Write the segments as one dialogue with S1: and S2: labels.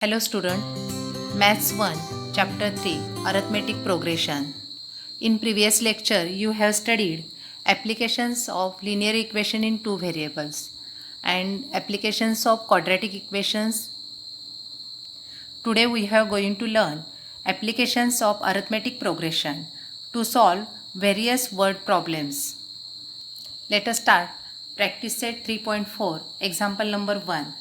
S1: Hello student, Maths 1, Chapter 3, Arithmetic Progression. In previous lecture, you have studied applications of linear equation in two variables and applications of quadratic equations. Today we are going to learn applications of arithmetic progression to solve various word problems. Let us start practice set 3.4, example number 1.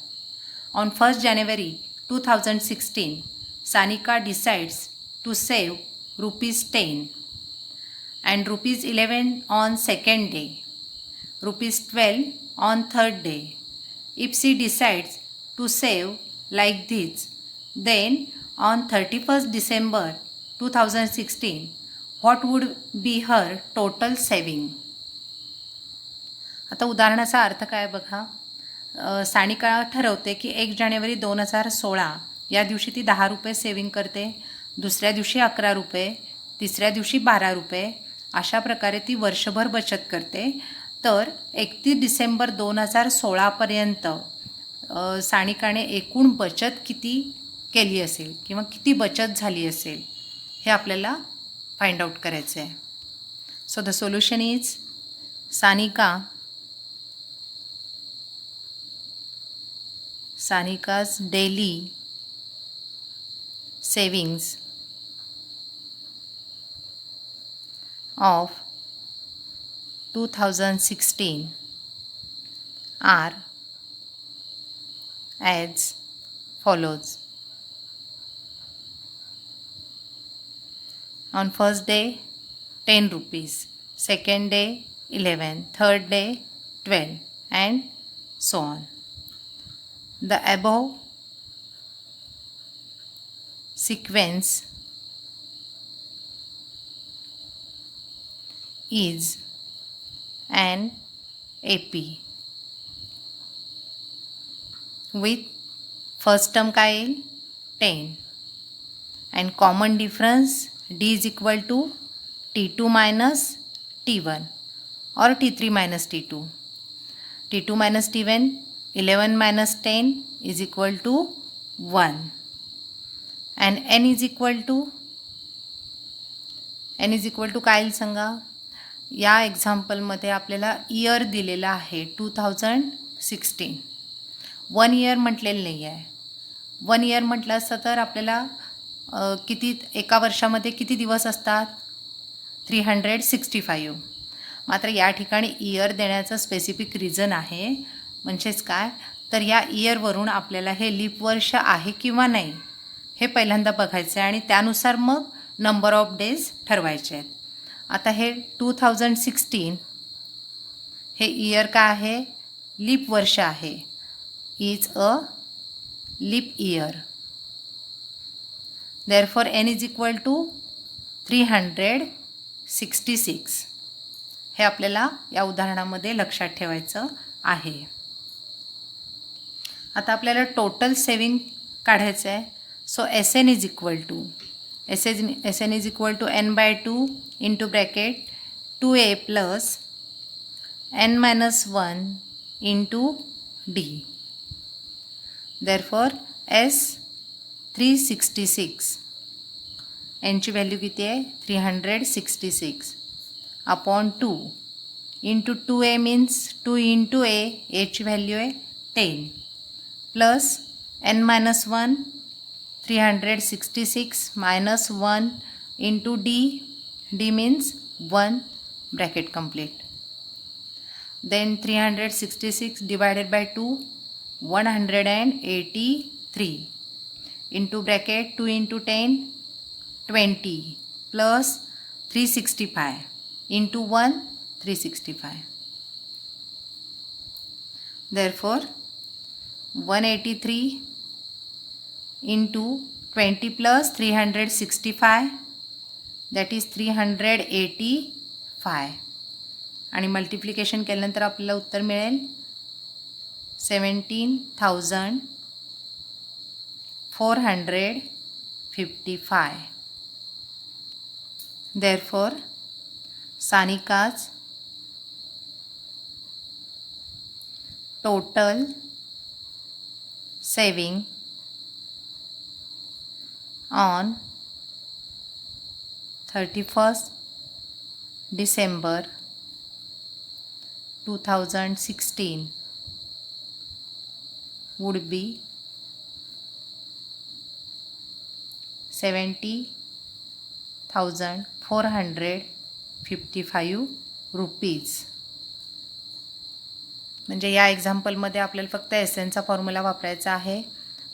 S1: On 1st January 2016, Sanika decides to save rupees 10 and rupees 11 on second day, rupees 12 on third day. If she decides to save like this, then on 31st December 2016, what would be her total saving? आता उदाहरणाचा अर्थ काय बघा. सानिका ठरवते की 1 जानेवारी 2016 या दिवशी ती 10 रुपये सेविंग करते, दुसऱ्या दिवशी 11 रुपये, तिसऱ्या दिवशी 12 रुपये, अशा प्रकारे ती वर्षभर बचत करते. तर 31 डिसेंबर 2016पर्यंत सानिकाने एकूण बचत किती केली असेल किंवा किती बचत झाली असेल हे आपल्याला फाइंड आउट करायचं आहे. So the solution is Sanika's daily savings of 2016 are as follows. On first day 10 rupees, second day 11, third day 12, and so on. The above sequence is an AP with first term काय येईल 10 and common difference D is equal to T2 minus T1 or T3 minus T2. T2 minus T1, 11 minus 10 is equal to 1 and n is equal to काय येईल सांगा. या एक्झाम्पलमध्ये आपल्याला year दिलेला आहे 2016. 1 year म्हटलेलं नाही आहे. 1 इयर म्हटलं असतं तर आपल्याला किती एका वर्षामध्ये किती दिवस असतात 365. मात्र या ठिकाणी इयर देण्याचं स्पेसिफिक रिझन आहे. म्हणजेच काय तर या इयरवरून आपल्याला हे लीप वर्ष आहे किंवा नाही हे पहिल्यांदा बघायचं आहे आणि त्यानुसार मग नंबर ऑफ डेज ठरवायचे आहेत. आता हे 2016 हे इयर काय आहे लीप वर्ष आहे, is a leap year. Therefore n is equal to 366 हे आपल्याला या उदाहरणामध्ये लक्षात ठेवायचं आहे. आता आपल्याला टोटल सेविंग काढायचं आहे. So SN is equal to SN is equal to n/2 into bracket 2a plus n-1 into D. Therefore S 366 nची व्हॅल्यू किती आहे 366 upon 2 into 2a means 2 into a ची व्हॅल्यू आहे 10 plus n-1 366 minus 1 into D means 1 bracket complete. Then 366 divided by 2 183 into bracket 2 into 10 20 plus 365 into 1 365. Therefore 183 into 20 plus 365 that is 385 आणि multiplication केल्यानंतर आपल्याला उत्तर मिळेल 17,455. Therefore Sanika's total saving on 31st December 2016 would be 70,455 rupees. म्हणजे या एक्झाम्पलमध्ये आपल्याला फक्त एसएनचा formula वापरायचा आहे.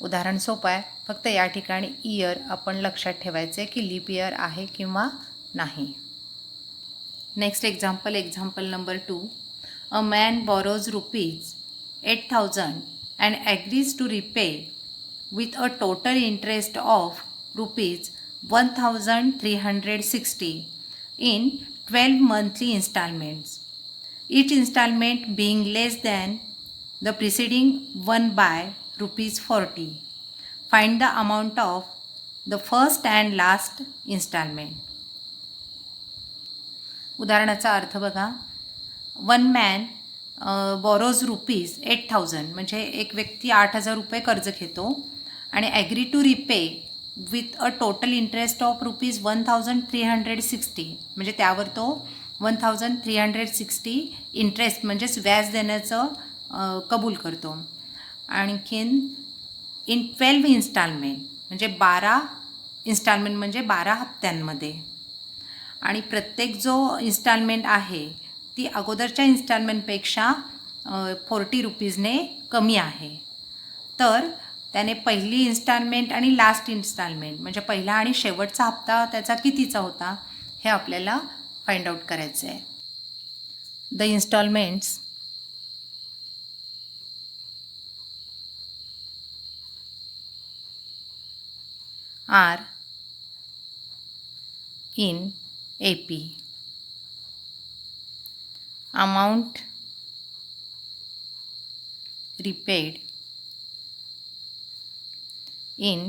S1: उदाहरण सोपं आहे. फक्त या ठिकाणी इयर आपण लक्षात ठेवायचे की लीप इयर आहे किंवा नाही. Next example number 2. A man borrows rupees 8,000 and agrees to repay with a total interest of rupees 1,360 in 12 monthly installments, each installment being less than the preceding one by rupees 40. Find the amount of the first and last installment. उदाहरणाचा अर्थ बघा. One man borrows rupees 8,000 म्हणजे एक व्यक्ती 8,000 रुपये कर्ज घेतो आणि agree to repay with a total interest of rupees 1,360 म्हणजे त्यावर तो 1,360 इंटरेस्ट म्हणजेच व्याज देण्याचं कबूल करतो. आणखीन इन 12 इन्स्टॉलमेंट म्हणजे 12 इन्स्टॉलमेंट म्हणजे 12 हप्त्यांमध्ये. आणि प्रत्येक जो इन्स्टॉलमेंट आहे ती अगोदरच्या इन्स्टॉलमेंटपेक्षा 40 रुपीजने कमी आहे. तर त्याने पहिली इन्स्टॉलमेंट आणि लास्ट इन्स्टॉलमेंट म्हणजे पहिला आणि शेवटचा हप्ता त्याचा कितीचा होता हे आपल्याला फाइंड आउट करायचं आहे. The instalments are in AP. Amount repaid in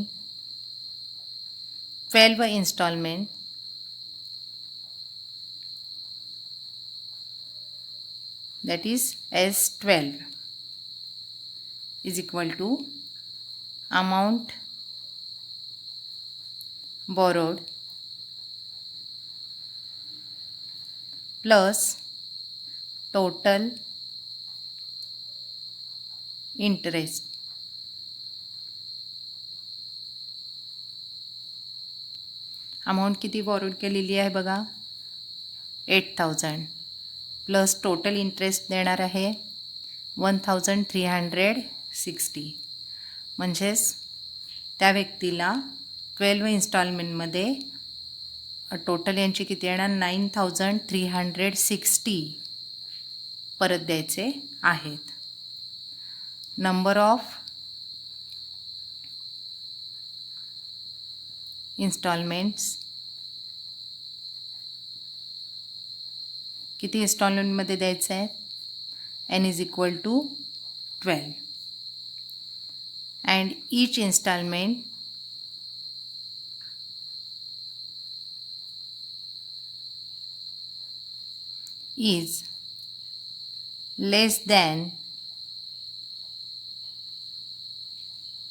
S1: 12 installment that is S12 is equal to amount borrowed plus total interest. Amount किती बॉरोड केलेली आहे बघा 8,000 प्लस टोटल इंटरेस्ट देणार आहे 1,360 म्हणजेच त्या व्यक्तीला 12 इन्स्टॉलमेंटमध्ये टोटल यांची किती येणार 9,360 परत द्यायचे आहेत. नंबर ऑफ इन्स्टॉलमेंट्स किती इन्स्टॉलमेंटमध्ये द्यायचं आहे n is equal to 12 and each instalment is less than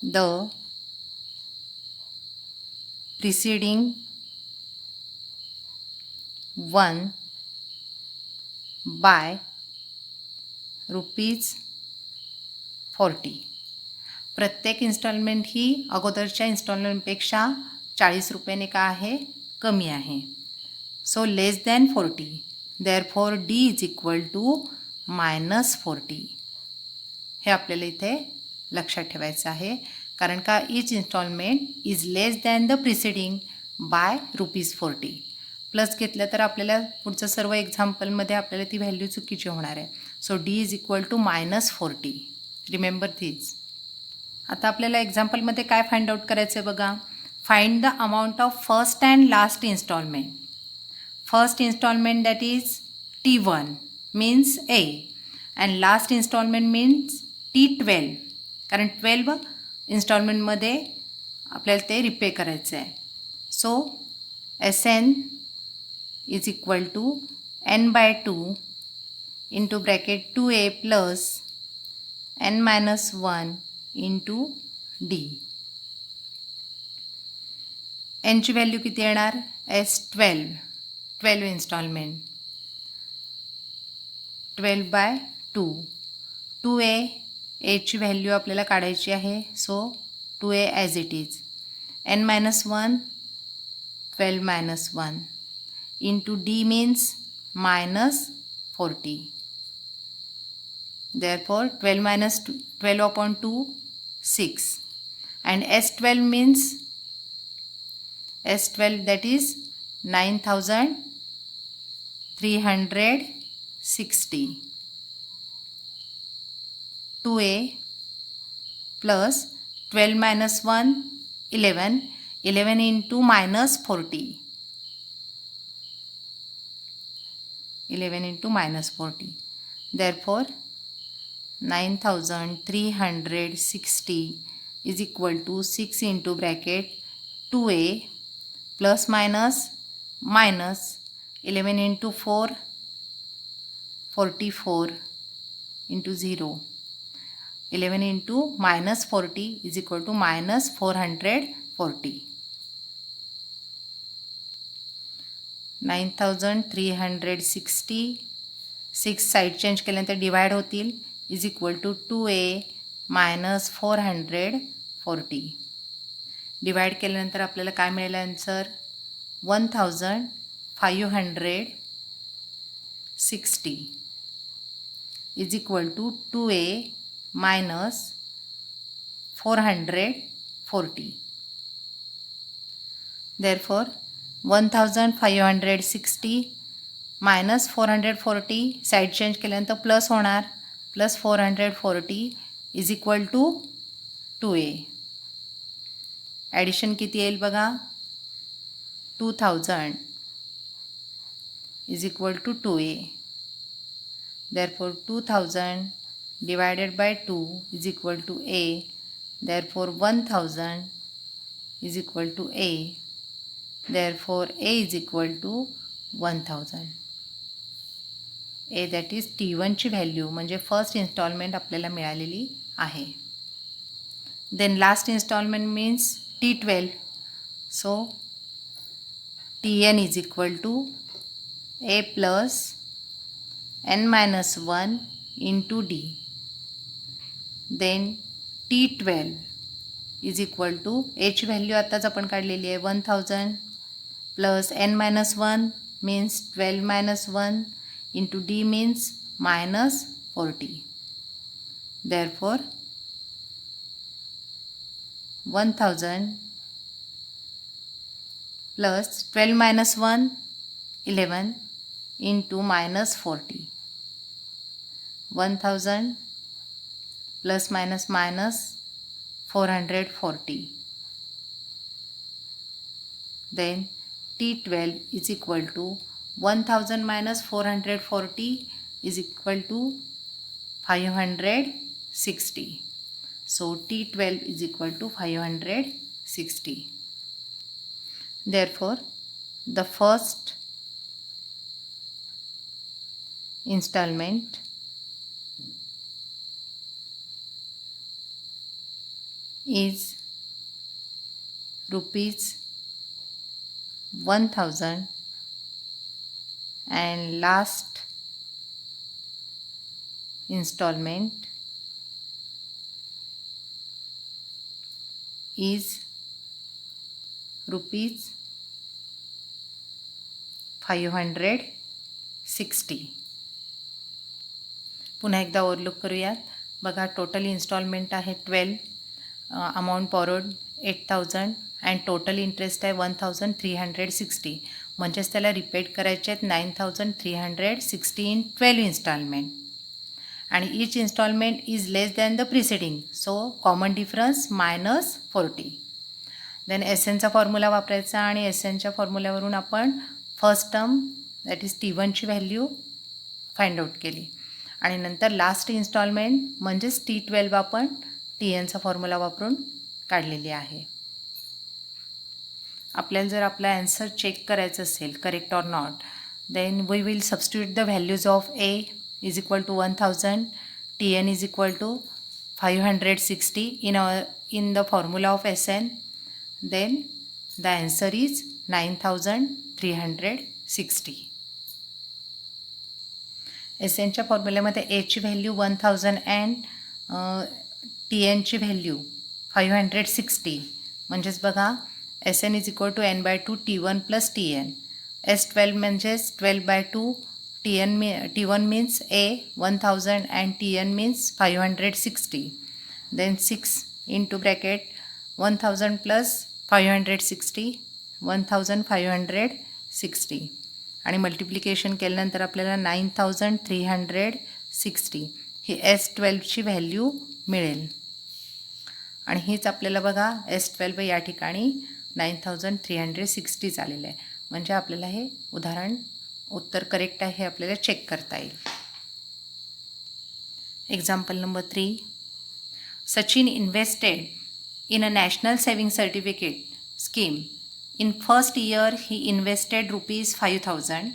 S1: the preceding one by rupees 40. प्रत्येक इन्स्टॉलमेंट ही अगोदरच्या इन्स्टॉलमेंटपेक्षा 40 रुपयाने का आहे कमी आहे. So less than 40. Therefore D is equal to -40. हे आपल्याला इथे लक्षात ठेवायचं आहे कारण का each instalment is less than the preceding by ₹40. Plus घेतलं तर आपल्याला पुढचं सर्व एक्झाम्पलमध्ये आपल्याला ती व्हॅल्यू चुकीची होणार आहे. So D is equal to -40. Remember this. आता आपल्याला एक्झाम्पलमध्ये काय फाइंड आउट करायचं आहे बघा. Find the amount of first and last instalment. First installment that is T1 means A and last installment means T12 कारण 12 इन्स्टॉलमेंटमध्ये आपल्याला ते रिपे करायचं आहे. So SN is equal to n/2 into bracket 2A plus n-1 into D. एनची value किती येणार S12 instalment 12/2 2A एची value आपल्याला काढायची आहे so 2A as it is N-1 12-1 into D means -40. Therefore 12 minus 12 upon 2 6 and S12 means S12 that is 9360 2A plus 12 minus 1 11 into -40 11 into -40 therefore 9360 is equal to 6 into bracket 2A plus minus 11 into 4 44 into 0 11 into -40 is equal to -440 9360 6 side change केल्यानंतर divide होतील is equal to 2A minus 440 divide केल्यानंतर आपल्याला काय मिळेल answer 1560 is equal to 2A minus 440 therefore 1560 minus 440 side change केल्यानंतर plus होणार plus 440 is equal to 2A addition किती येईल बघा 2000 is equal to 2A therefore 2000 divided by 2 is equal to A therefore 1000 is equal to A therefore A is equal to 1000 A that is T1 ची value म्हणजे first instalment आपल्याला मिळालेली आहे then last instalment means T12 so TN is equal to A plus N-1 into D then T12 is equal to A ची value आत्ताच आपण काढलेली आहे 1000 plus N-1 means 12-1 into D means -40 therefore 1000 plus 12-1 11 into -40 1000 plus minus 440 then T12 is equal to 1000 minus 440 is equal to 560 so T12 is equal to 560 therefore the first installment is rupees 1000 and last installment is rupees 560 पुन्हा एकदा overlook करूयात बघा total instalment आहे 12 amount borrowed 8000 and total interest आहे 1360 म्हणजेच त्याला repaid करायचे आहेत 9360 इन 12 इन्स्टॉलमेंट आणि each instalment is less than the preceding so common difference -40 then SNचा फॉर्म्युला वापरायचा आणि SNच्या फॉर्म्युल्यावरून आपण फर्स्ट टर्म दॅट इज T1ची व्हॅल्यू फाइंड आउट केली आणि नंतर लास्ट इन्स्टॉलमेंट म्हणजेच T12 आपण TNचा फॉर्म्युला वापरून काढलेली आहे आपल्याला जर आपला आन्सर चेक करायचं असेल correct or not then we will substitute the values of A is equal to 1000 TN is equal to 560 in the formula of SN then The answer is 9360. S एनच्या फॉर्म्युल्यामध्ये एची व्हॅल्यू 1000 अँड टी एनची value 560. म्हणजेच बघा S N is equal to N by two T one plus T N. S12 म्हणजेच 12/2 T1 means A 1000 and TN means 560. Then 6 into bracket 1000 plus 560 1560 आणि multiplication केल्यानंतर आपल्याला 9360 ही S12ची व्हॅल्यू मिळेल. आणि हीच आपल्याला बघा S12 या ठिकाणी 9360 आलेलं आहे. म्हणजे आपल्याला हे उदाहरण उत्तर करेक्ट आहे हे आपल्याला चेक करता येईल. Example number 3. Sachin invested in a national saving certificate scheme. In first year he invested rupees 5000,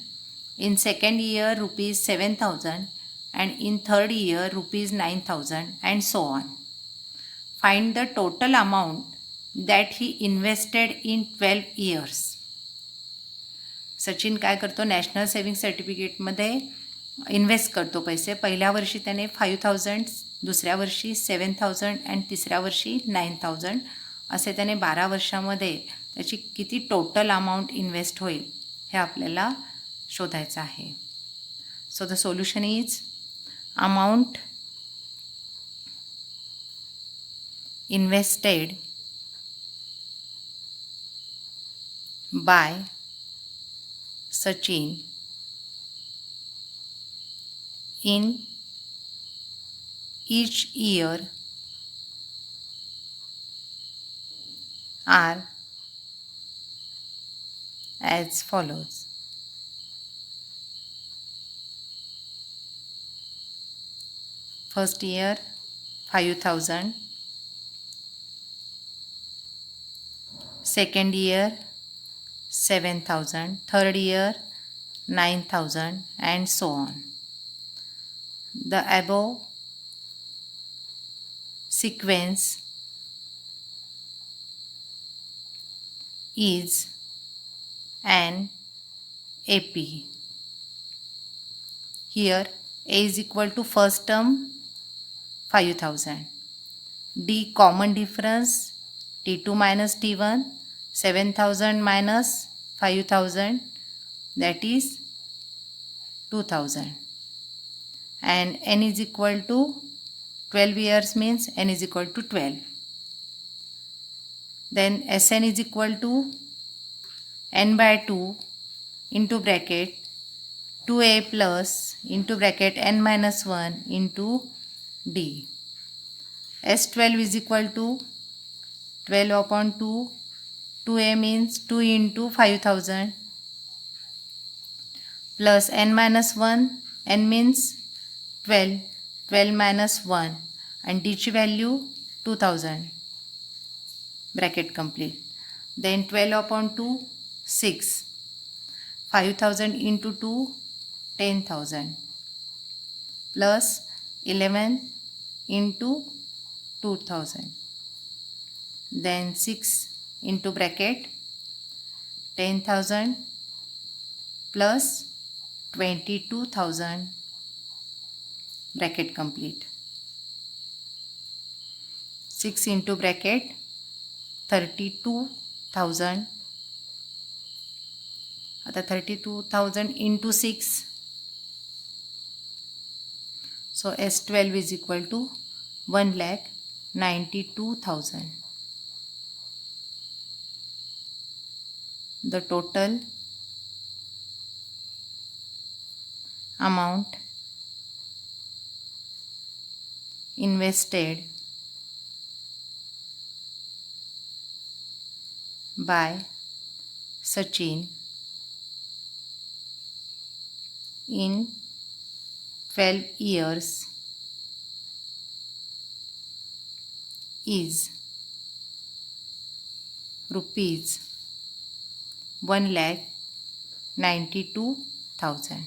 S1: in second year rupees 7000 and in third year rupees 9000 and so on. Find the total amount that he invested in 12 years. Sachin काय करतो national saving सर्टिफिकेटमध्ये invest करतो पैसे. पहिल्या वर्षी त्याने 5000, दुसऱ्या वर्षी 7000 आणि तिसऱ्या वर्षी 9000 असे त्याने 12 वर्षामध्ये त्याची किती टोटल अमाऊंट इन्व्हेस्ट होईल हे आपल्याला शोधायचं आहे. So the solution is amount invested by Sachin in each year are as follows. First year 5000, second year 7000, third year 9000 and so on. The above sequence is an AP. Here A is equal to first term 5000, D common difference T2 minus T1, 7000 minus 5000 that is 2000, and n is equal to 12 years means n is equal to 12. Then Sn is equal to n by 2 into bracket 2a plus into bracket n minus 1 into d. S12 is equal to 12 upon 2. 2a means 2 into 5000 plus n minus 1, n means 12, 12 minus 1 and d ची value 2000. Bracket complete. Then 12 upon 2, 6. 5000 into 2, 10,000 plus 11 into 2000. Then 6 into bracket 10,000 plus 22,000 bracket complete. 6 into bracket 32,000. आता 32,000 into 6. So S12 is equal to 1,92,000. The total amount invested by Sachin in 12 years is rupees 1,92,000.